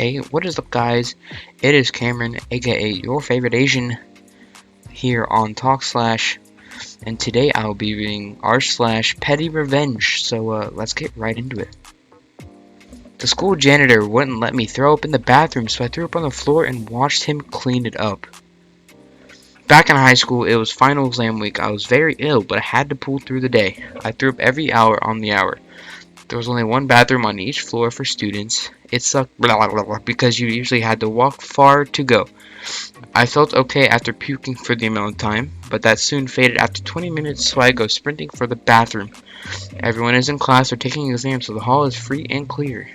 Hey, what is up guys? It is Cameron, aka your favorite Asian, here on Talkslash, and today I'll be reading r/slash Pettyrevenge, so let's get right into it. The school janitor wouldn't let me throw up in the bathroom, so I threw up on the floor and watched him clean it up. Back in high school, it was final exam week. I was very ill, but I had to pull through the day. I threw up every hour on the hour. There was only one bathroom on each floor for students. It sucked because you usually had to walk far to go. I felt okay after puking for the amount of time, but that soon faded after 20 minutes, so I go sprinting for the bathroom. Everyone is in class or taking exams, so the hall is free and clear.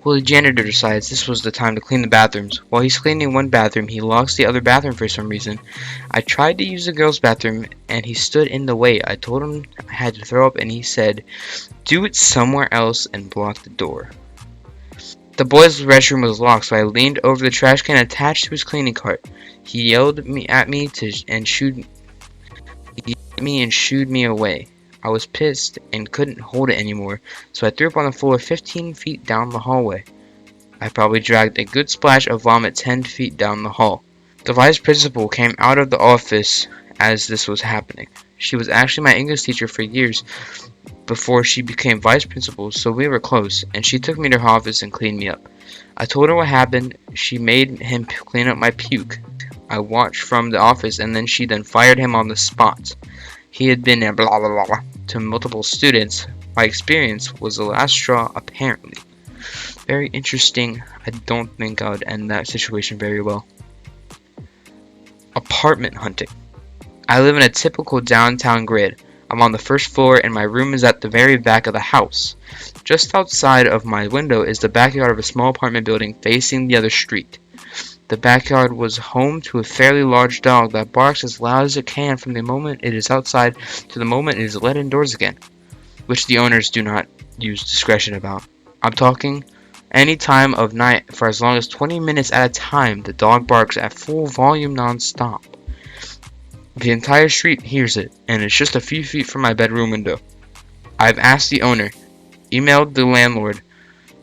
Well, the janitor decides this was the time to clean the bathrooms. While he's cleaning one bathroom, he locks the other bathroom for some reason. I tried to use the girls' bathroom, and he stood in the way. I told him I had to throw up, and he said, "Do it somewhere else," and blocked the door. The boys' restroom was locked, so I leaned over the trash can attached to his cleaning cart. He yelled at me and shooed me away. I was pissed and couldn't hold it anymore, so I threw up on the floor 15 feet down the hallway. I probably dragged a good splash of vomit 10 feet down the hall. The vice principal came out of the office as this was happening. She was actually my English teacher for years before she became vice principal, so we were close, and she took me to her office and cleaned me up. I told her what happened. She made him clean up my puke. I watched from the office, and then she fired him on the spot. He had been blah blah blah to multiple students. My experience was the last straw, apparently. Very interesting. I don't think I would end that situation very well. Apartment hunting. I live in a typical downtown grid. I'm on the first floor and my room is at the very back of the house. Just outside of my window is the backyard of a small apartment building facing the other street. The backyard was home to a fairly large dog that barks as loud as it can from the moment it is outside to the moment it is let indoors again, which the owners do not use discretion about. I'm talking any time of night for as long as 20 minutes at a time. The dog barks at full volume non-stop. The entire street hears it, and it's just a few feet from my bedroom window. I've asked the owner, emailed the landlord,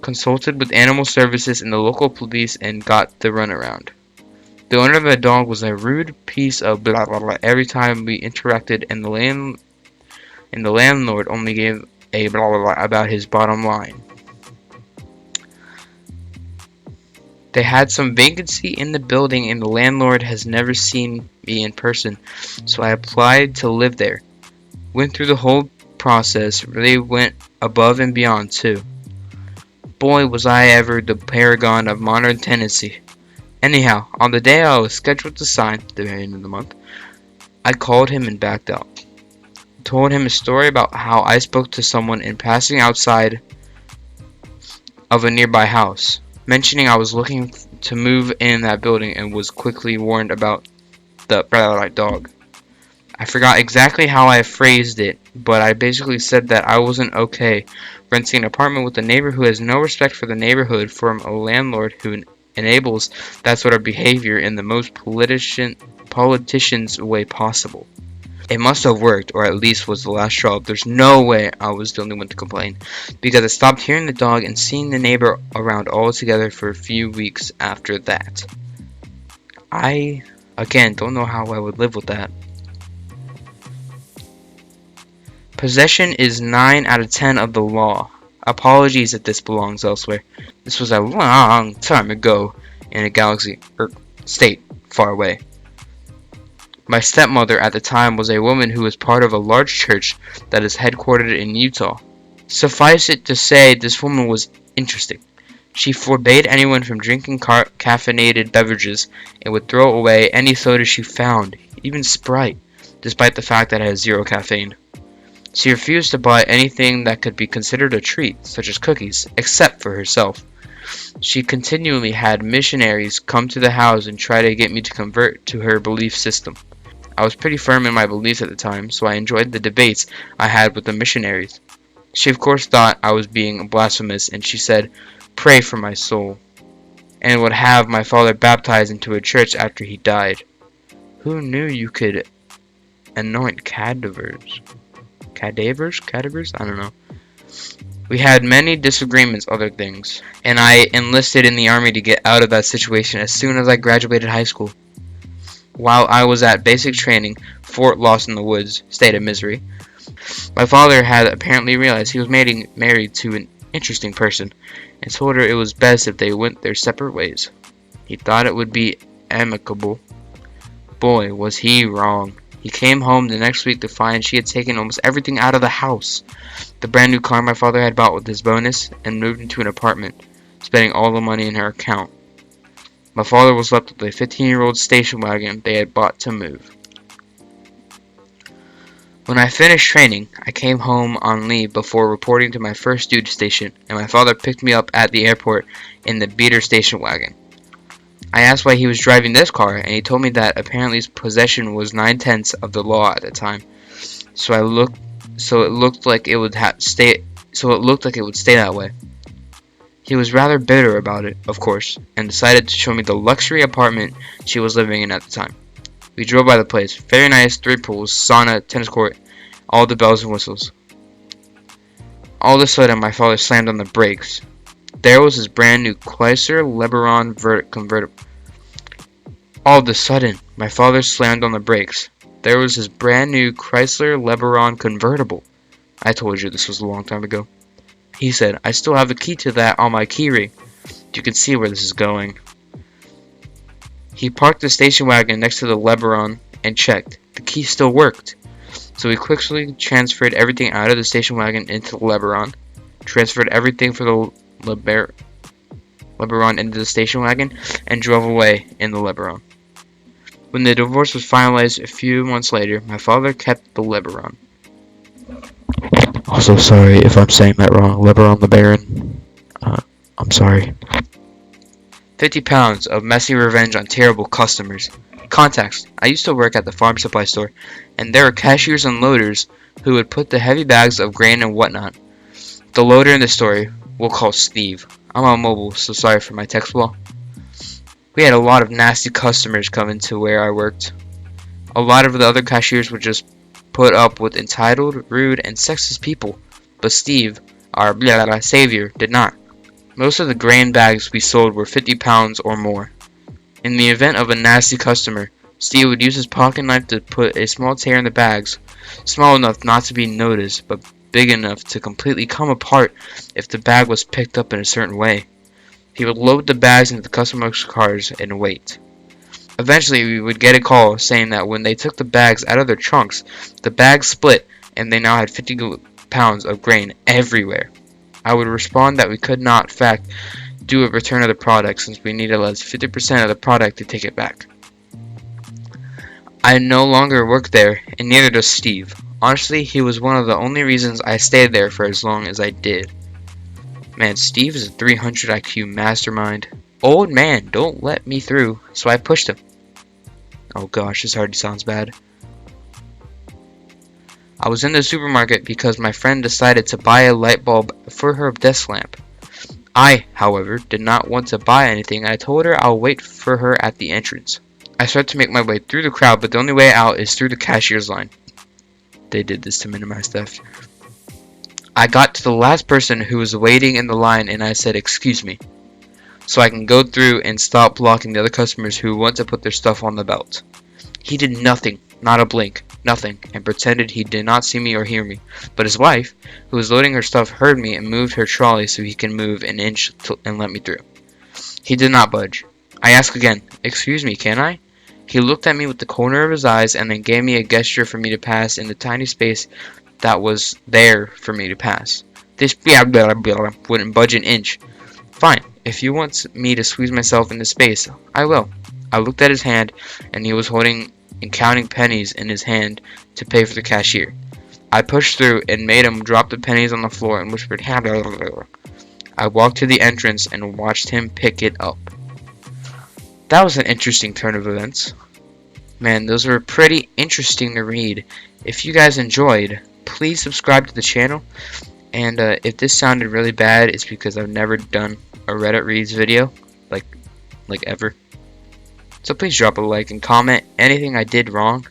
consulted with animal services and the local police, and got the runaround. The owner of the dog was a rude piece of blah blah blah every time we interacted, and the landlord only gave a blah blah blah about his bottom line. They had some vacancy in the building and the landlord has never seen me in person, so I applied to live there. Went through the whole process, really went above and beyond too. Boy, was I ever the paragon of modern tenancy. Anyhow, on the day I was scheduled to sign, the very end of the month, I called him and backed out. Told him a story about how I spoke to someone in passing outside of a nearby house, mentioning I was looking to move in that building and was quickly warned about the dog. I forgot exactly how I phrased it, but I basically said that I wasn't okay renting an apartment with a neighbor who has no respect for the neighborhood from a landlord who enables that sort of behavior in the most politician's way possible. It must have worked, or at least was the last straw. There's no way I was the only one to complain, because I stopped hearing the dog and seeing the neighbor around altogether for a few weeks after that. I, again, don't know how I would live with that. Possession is 9 out of 10 of the law. Apologies if this belongs elsewhere. This was a long time ago in a galaxy, or state, far away. My stepmother at the time was a woman who was part of a large church that is headquartered in Utah. Suffice it to say, this woman was interesting. She forbade anyone from drinking caffeinated beverages and would throw away any soda she found, even Sprite, despite the fact that it has 0 caffeine. She refused to buy anything that could be considered a treat, such as cookies, except for herself. She continually had missionaries come to the house and try to get me to convert to her belief system. I was pretty firm in my beliefs at the time, so I enjoyed the debates I had with the missionaries. She of course thought I was being blasphemous, and she said, "Pray for my soul," and would have my father baptized into a church after he died. Who knew you could anoint cadavers? Cadavers? I don't know. We had many disagreements, other things, and I enlisted in the army to get out of that situation as soon as I graduated high school. While I was at basic training, Fort Lost in the Woods, state of misery, my father had apparently realized he was married to an interesting person and told her it was best if they went their separate ways. He thought it would be amicable. Boy, was he wrong. He came home the next week to find she had taken almost everything out of the house. The brand new car my father had bought with his bonus and moved into an apartment, spending all the money in her account. My father was left with a 15-year-old station wagon they had bought to move. When I finished training, I came home on leave before reporting to my first duty station, and my father picked me up at the airport in the beater station wagon. I asked why he was driving this car, and he told me that apparently his possession was 9/10 of the law at the time. So it looked like it would stay that way. He was rather bitter about it, of course, and decided to show me the luxury apartment she was living in at the time. We drove by the place. Very nice, 3 pools, sauna, tennis court, all the bells and whistles. All of a sudden, my father slammed on the brakes. There was his brand new Chrysler LeBaron convertible. All of a sudden, my father slammed on the brakes. There was his brand new Chrysler LeBaron convertible. I told you this was a long time ago. He said, I still have the key to that on my keyring. You can see where this is going. He parked the station wagon next to the LeBaron and checked. The key still worked. So we quickly transferred everything out of the station wagon into the LeBaron, transferred everything for the LeBaron into the station wagon, and drove away in the LeBaron. When the divorce was finalized a few months later, my father kept the LeBaron. Also, sorry if I'm saying that wrong. LeBaron. I'm sorry. 50 pounds of messy revenge on terrible customers. Context. I used to work at the farm supply store, and there were cashiers and loaders who would put the heavy bags of grain and whatnot. The loader in the story we'll call Steve. I'm on mobile, so sorry for my text wall. We had a lot of nasty customers coming to where I worked. A lot of the other cashiers would just put up with entitled, rude, and sexist people, but Steve, our savior, did not. Most of the grain bags we sold were 50 pounds or more. In the event of a nasty customer, Steve would use his pocket knife to put a small tear in the bags, small enough not to be noticed, but big enough to completely come apart if the bag was picked up in a certain way. He would load the bags into the customers' cars and wait. Eventually, we would get a call saying that when they took the bags out of their trunks, the bags split and they now had 50 pounds of grain everywhere. I would respond that we could not, in fact, do a return of the product since we needed at least 50% of the product to take it back. I no longer work there, and neither does Steve. Honestly, he was one of the only reasons I stayed there for as long as I did. Man, Steve is a 300 IQ mastermind. Old man, don't let me through, so I pushed him. Oh gosh, this already sounds bad. I was in the supermarket because my friend decided to buy a light bulb for her desk lamp. I, however, did not want to buy anything, and I told her I'll wait for her at the entrance. I started to make my way through the crowd, but the only way out is through the cashier's line. They did this to minimize theft. I got to the last person who was waiting in the line, and I said, "Excuse me," so I can go through and stop blocking the other customers who want to put their stuff on the belt. He did nothing, not a blink, nothing, and pretended he did not see me or hear me. But his wife, who was loading her stuff, heard me and moved her trolley so he can move an inch and let me through. He did not budge. I asked again, "Excuse me, can I?" He looked at me with the corner of his eyes and then gave me a gesture for me to pass in the tiny space that was there for me to pass. This wouldn't budge an inch. Fine, if you want me to squeeze myself into space, I will. I looked at his hand, and he was holding and counting pennies in his hand to pay for the cashier. I pushed through and made him drop the pennies on the floor and whispered, I walked to the entrance and watched him pick it up. That was an interesting turn of events. Man, those were pretty interesting to read. If you guys enjoyed, please subscribe to the channel. And if this sounded really bad, it's because I've never done a Reddit Reads video, like ever. So please drop a like and comment anything I did wrong.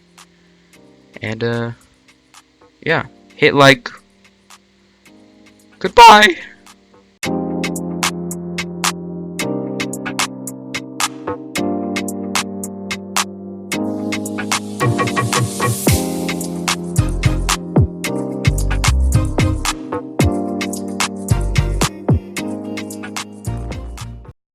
And yeah, hit like, Goodbye!